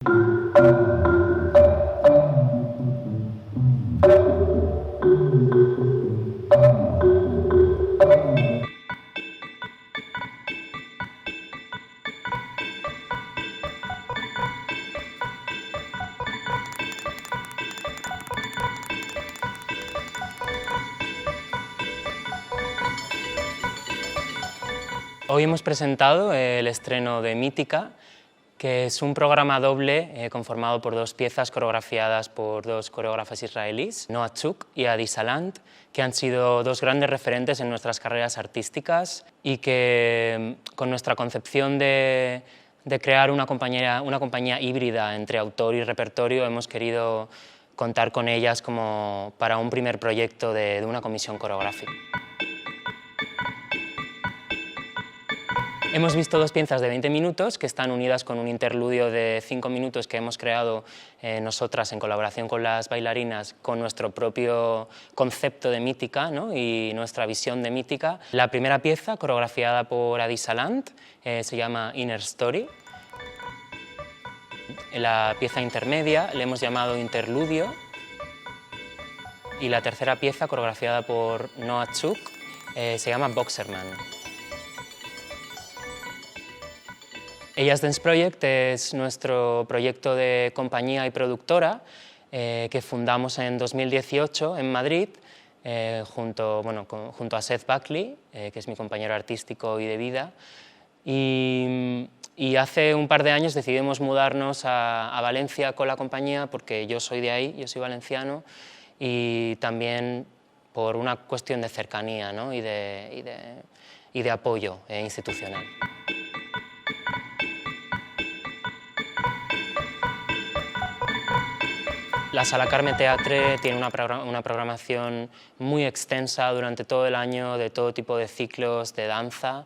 Hoy hemos presentado el estreno de Mítica, que es un programa doble conformado por dos piezas coreografiadas por dos coreógrafas israelíes, Noa Chuk y Adi Salant, que han sido dos grandes referentes en nuestras carreras artísticas y que con nuestra concepción de crear una compañía híbrida entre autor y repertorio hemos querido contar con ellas como para un primer proyecto de una comisión coreográfica. Hemos visto dos piezas de 20 minutos que están unidas con un interludio de 5 minutos que hemos creado nosotras en colaboración con las bailarinas con nuestro propio concepto de Mítica, ¿no? Y nuestra visión de Mítica. La primera pieza, coreografiada por Adi Salant, se llama Inner Story. La pieza intermedia le hemos llamado Interludio. Y la tercera pieza, coreografiada por Noa Chuk, se llama Boxerman. Ellas Dance Project es nuestro proyecto de compañía y productora que fundamos en 2018 en Madrid junto a Seth Buckley, que es mi compañero artístico y de vida. Y hace un par de años decidimos mudarnos a Valencia con la compañía porque yo soy de ahí, yo soy valenciano, y también por una cuestión de cercanía, ¿no? y de apoyo institucional. La Sala Carme Teatre tiene una programación muy extensa durante todo el año de todo tipo de ciclos de danza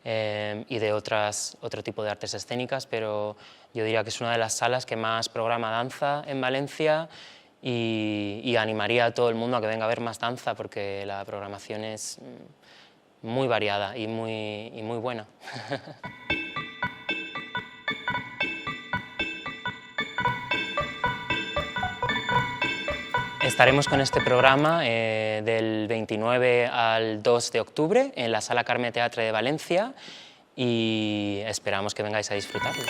y de otro tipo de artes escénicas, pero yo diría que es una de las salas que más programa danza en Valencia y animaría a todo el mundo a que venga a ver más danza porque la programación es muy variada y muy buena. Estaremos con este programa del 29 al 2 de octubre en la Sala Carme Teatre de Valencia y esperamos que vengáis a disfrutarlo.